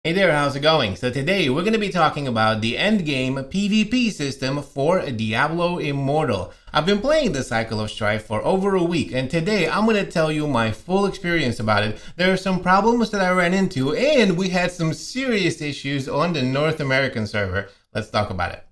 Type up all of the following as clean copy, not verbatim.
Hey there, how's it going? So today we're going to be talking about the endgame PvP system for Diablo Immortal. I've been playing the Cycle of Strife for over a week, and today I'm going to tell you my full experience about it. There are some problems that I ran into, and we had some serious issues on the North American server. Let's talk about it.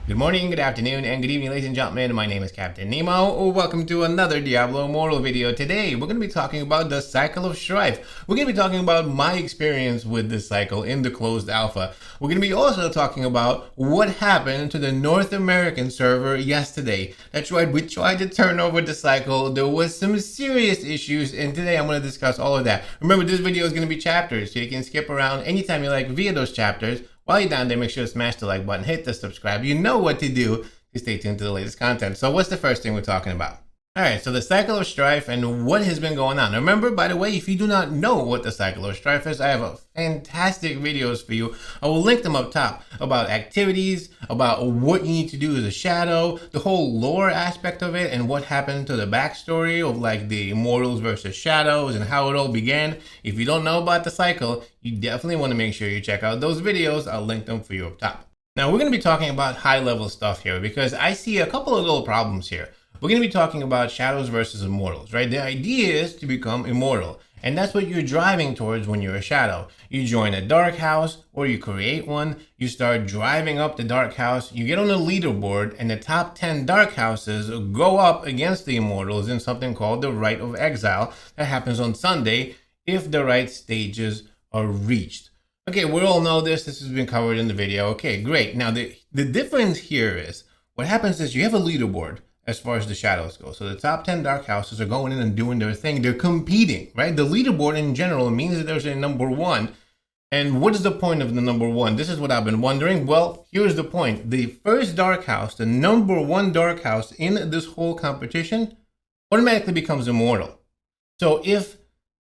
Good morning, good afternoon, and good evening, ladies and gentlemen. My name is Captain Nemo. Welcome to another Diablo Immortal video. Today, we're going to be talking about the Cycle of Strife. We're going to be talking about my experience with this cycle in the closed alpha. We're going to be also talking about what happened to the North American server yesterday. That's right, we tried to turn over the cycle. There was some serious issues, and today I'm going to discuss all of that. Remember, this video is going to be chapters, so you can skip around anytime you like via those chapters. While you're down there, make sure to smash the like button, hit the subscribe. You know what to do to stay tuned to the latest content. So what's the first thing we're talking about? All right, so the Cycle of Strife and what has been going on. Remember, by the way, if you do not know what the Cycle of Strife is, I have a fantastic videos for you. I will link them up top about activities, about what you need to do as a shadow, the whole lore aspect of it, and what happened to the backstory of like the immortals versus shadows and how it all began. If you don't know about the cycle, you definitely want to make sure you check out those videos. I'll link them for you up top. Now we're going to be talking about high level stuff here because I see a couple of little problems here. We're going to be talking about shadows versus immortals, right? The idea is to become immortal, and that's what you're driving towards when you're a shadow. You join a dark house or you create one, you start driving up the dark house, you get on the leaderboard, and the top 10 dark houses go up against the immortals in something called the Rite of Exile that happens on Sunday if the right stages are reached. Okay, we all know this has been covered in the video. Okay, great. Now the difference here is what happens is you have a leaderboard as far as the shadows go. So the top 10 dark houses are going in and doing their thing. They're competing, right? The leaderboard in general means that there's a number one. And what is the point of the number one? This is what I've been wondering. Well, here's the point. The first dark house, the number one dark house in this whole competition automatically becomes immortal. So if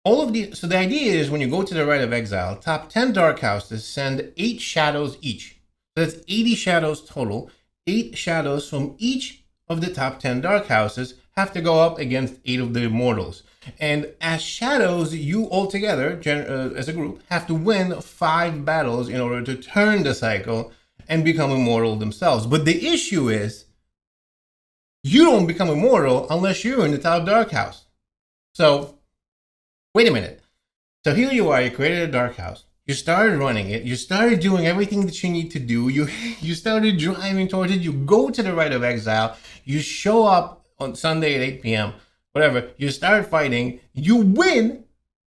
all of the, so the idea is when you go to the Rite of Exile, top 10 dark houses send 8 shadows each. So that's 80 shadows total. 8 shadows from each of the top 10 dark houses have to go up against 8 of the immortals. And as shadows, you altogether, as a group, have to win 5 battles in order to turn the cycle and become immortal themselves. But the issue is, you don't become immortal unless you're in the top dark house. So, wait a minute. So here you are, you created a dark house. You started running it. You started doing everything that you need to do. You started driving towards it. You go to the Rite of Exile. You show up on Sunday at 8 p.m., whatever. You start fighting. You win,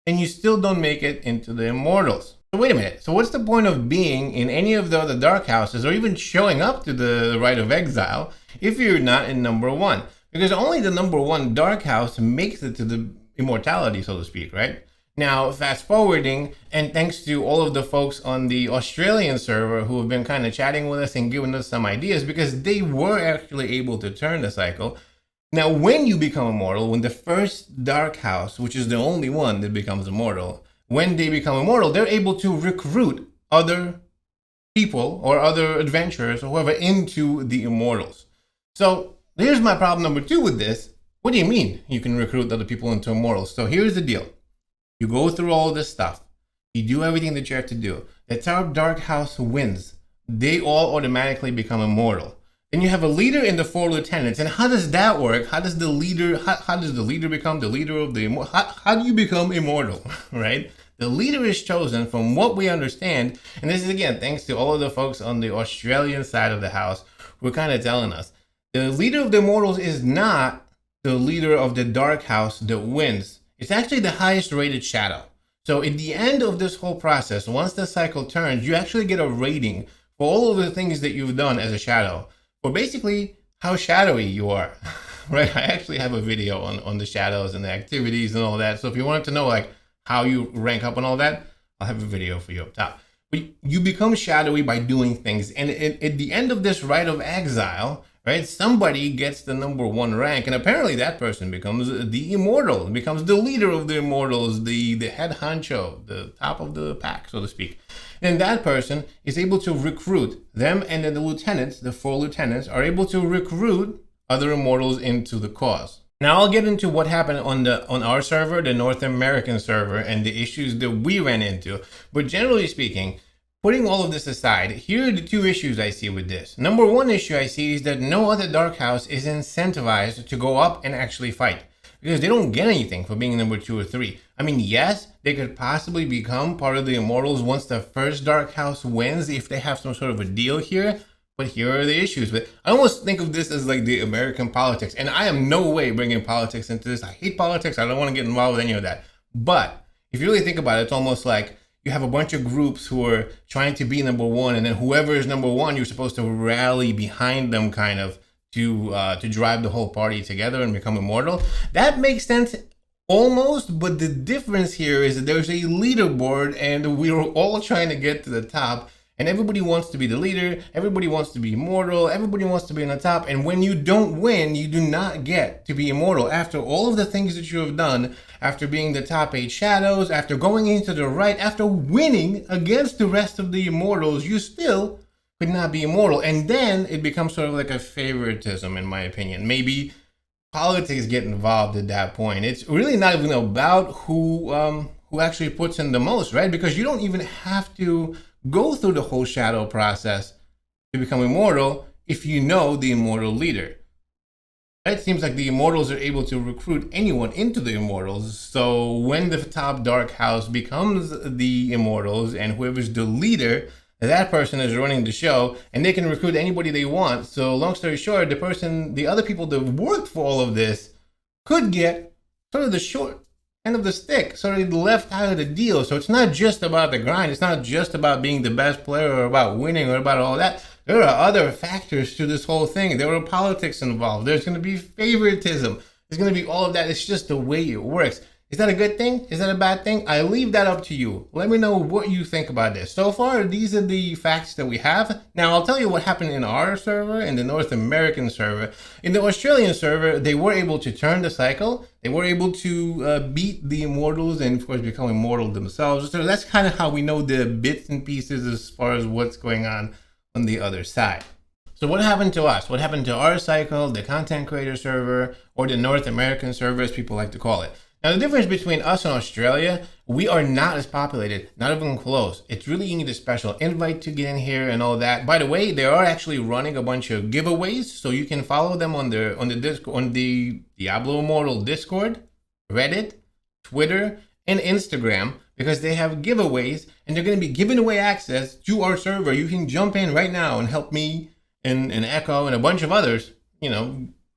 and you still don't make it into the Immortals. So wait a minute. So what's the point of being in any of the other dark houses or even showing up to the Rite of Exile if you're not in number one? Because only the number one dark house makes it to the immortality, so to speak, right? Now, fast forwarding, and thanks to all of the folks on the Australian server who have been kind of chatting with us and giving us some ideas because they were actually able to turn the cycle. Now, when you become immortal, when the first dark house, which is the only one that becomes immortal, when they become immortal, they're able to recruit other people or other adventurers or whoever into the immortals. So here's my problem number 2 with this. What do you mean you can recruit other people into immortals? So here's the deal. You go through all this stuff. You do everything that you have to do. The top dark house wins. They all automatically become immortal. Then you have a leader and the 4 lieutenants. And how does that work? How does the leader, how does the leader become the leader of the immortal? How do you become immortal, right? The leader is chosen from what we understand. And this is, again, thanks to all of the folks on the Australian side of the house who are kind of telling us. The leader of the immortals is not the leader of the dark house that wins. It's actually the highest rated shadow. So at the end of this whole process, once the cycle turns, you actually get a rating for all of the things that you've done as a shadow, for basically how shadowy you are, right? I actually have a video on the shadows and the activities and all that. So if you wanted to know like how you rank up and all that, I'll have a video for you up top. But you become shadowy by doing things. And at the end of this Rite of Exile, right, somebody gets the number 1 rank, and apparently that person becomes the immortal, becomes the leader of the immortals, the head honcho, the top of the pack, so to speak. And that person is able to recruit them, and then the lieutenants, the 4 lieutenants, are able to recruit other immortals into the cause. Now I'll get into what happened on our server, the North American server, and the issues that we ran into. But generally speaking, putting all of this aside, here are the two issues I see with this. Number one issue I see is that no other Dark House is incentivized to go up and actually fight, because they don't get anything for being number 2 or 3. I mean, yes, they could possibly become part of the Immortals once the first Dark House wins if they have some sort of a deal here. But here are the issues. But I almost think of this as like the American politics. And I am no way bringing politics into this. I hate politics. I don't want to get involved with any of that. But if you really think about it, it's almost like you have a bunch of groups who are trying to be number 1. And then whoever is number 1, you're supposed to rally behind them kind of to drive the whole party together and become immortal. That makes sense almost. But the difference here is that there's a leaderboard and we're all trying to get to the top. And everybody wants to be the leader, everybody wants to be immortal, everybody wants to be on the top. And when you don't win, you do not get to be immortal. After all of the things that you have done, after being the top 8 shadows, after going into the Rite, after winning against the rest of the immortals, you still could not be immortal. And then it becomes sort of like a favoritism, in my opinion. Maybe politics get involved at that point. It's really not even about who actually puts in the most, right? Because you don't even have to go through the whole shadow process to become immortal if you know the immortal leader. It seems like the immortals are able to recruit anyone into the immortals. So when the top Dark House becomes the immortals and whoever's the leader, that person is running the show and they can recruit anybody they want. So long story short, the other people that worked for all of this could get sort of the short end of the stick, sort of left out of the deal. So it's not just about the grind. It's not just about being the best player or about winning or about all that. There are other factors to this whole thing. There are politics involved. There's going to be favoritism. There's going to be all of that. It's just the way it works. Is that a good thing? Is that a bad thing? I leave that up to you. Let me know what you think about this. So far, these are the facts that we have. Now, I'll tell you what happened in our server, in the North American server. In the Australian server, they were able to turn the cycle. They were able to beat the immortals and, of course, become immortal themselves. So that's kind of how we know the bits and pieces as far as what's going on the other side. So what happened to us? What happened to our cycle, the content creator server, or the North American server, as people like to call it? Now, the difference between us and Australia, we are not as populated, not even close. It's really, you need a special invite to get in here and all that. By the way, they are actually running a bunch of giveaways, so you can follow them on the Diablo Immortal Discord, Reddit, Twitter, and Instagram, because they have giveaways and they're going to be giving away access to our server. You can jump in right now and help me and Echo and a bunch of others,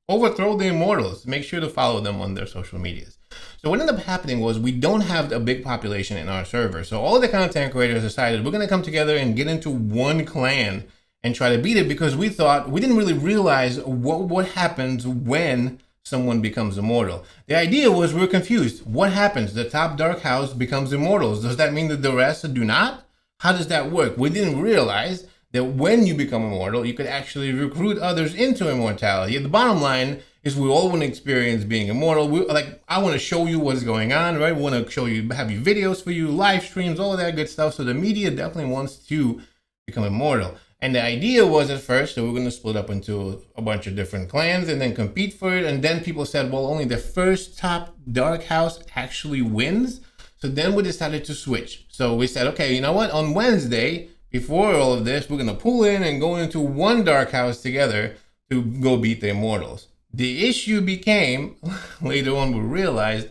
overthrow the immortals. Make sure to follow them on their social medias. So what ended up happening was we don't have a big population in our server. So all the content creators decided we're going to come together and get into one clan and try to beat it, because we didn't really realize what happens when someone becomes immortal. The idea was we're confused. What happens? The top Dark House becomes immortals. Does that mean that the rest do not? How does that work? We didn't realize that when you become immortal, you could actually recruit others into immortality. The bottom line is we all want to experience being immortal. I want to show you what's going on, right? We want to show you, have videos for you, live streams, all of that good stuff. So the media definitely wants to become immortal. And the idea was at first that we're going to split up into a bunch of different clans and then compete for it. And then people said, well, only the first top Dark House actually wins. So then we decided to switch. So we said, okay, you know what? On Wednesday, before all of this, we're going to pull in and go into one Dark House together to go beat the immortals. The issue became, later on we realized,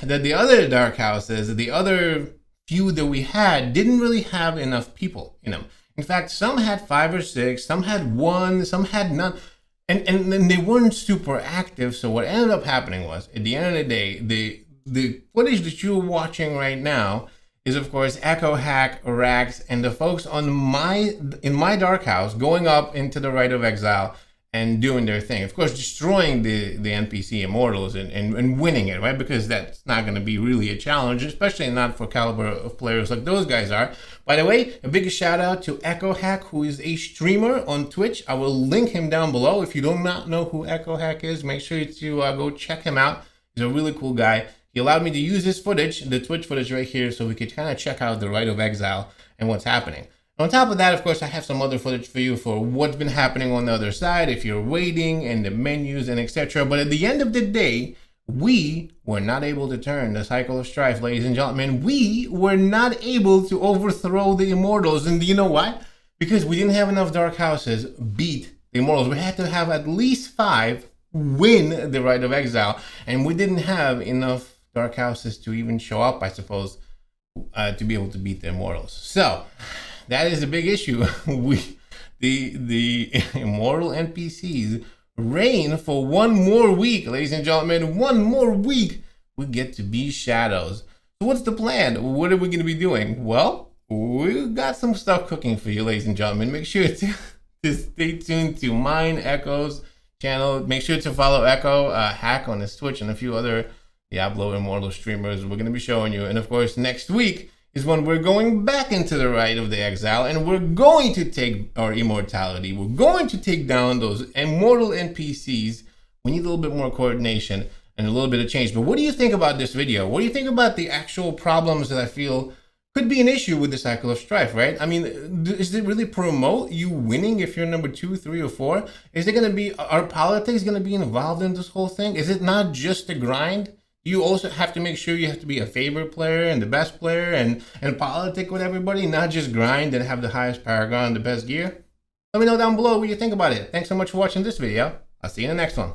that the other Dark Houses, the other few that we had, didn't really have enough people in them. In fact, some had 5 or 6, some had 1, some had none, and they weren't super active. So what ended up happening was, at the end of the day, the footage that you're watching right now is, of course, Echo Hack, Rax, and the folks in my Dark House going up into the Rite of Exile and doing their thing. Of course, destroying the NPC immortals and winning it, right? Because that's not going to be really a challenge, especially not for caliber of players like those guys are. By the way, a big shout out to Echo Hack, who is a streamer on Twitch. I will link him down below. If you do not know who Echo Hack is, make sure to go check him out. He's a really cool guy. He allowed me to use his footage, the Twitch footage right here, so we could kind of check out the Rite of Exile and what's happening. On top of that, of course, I have some other footage for you for what's been happening on the other side, if you're waiting, and the menus and etc. But at the end of the day, we were not able to turn the cycle of strife, ladies and gentlemen. We were not able to overthrow the Immortals. And do you know why? Because we didn't have enough Dark Houses beat the Immortals. We had to have at least 5 win the Rite of Exile. And we didn't have enough Dark Houses to even show up, I suppose, to be able to beat the Immortals. So that is a big issue. The Immortal NPCs reign for one more week, ladies and gentlemen. One more week, we get to be shadows. So what's the plan? What are we going to be doing? Well, we got some stuff cooking for you, ladies and gentlemen. Make sure to stay tuned to mine, Echo's channel. Make sure to follow Echo, Hack on his Twitch, and a few other Diablo Immortal streamers we're going to be showing you. And of course, next week is when we're going back into the Rite of the Exile, and we're going to take our immortality. We're going to take down those immortal NPCs. We need a little bit more coordination and a little bit of change. But what do you think about this video? What do you think about the actual problems that I feel could be an issue with the cycle of strife, right? I mean, is it really promote you winning if you're number 2, 3, or 4? Is it going to be, are politics going to be involved in this whole thing? Is it not just a grind? You also have to make sure you have to be a favorite player and the best player and politic with everybody, not just grind and have the highest paragon, the best gear. Let me know down below what you think about it. Thanks so much for watching this video. I'll see you in the next one.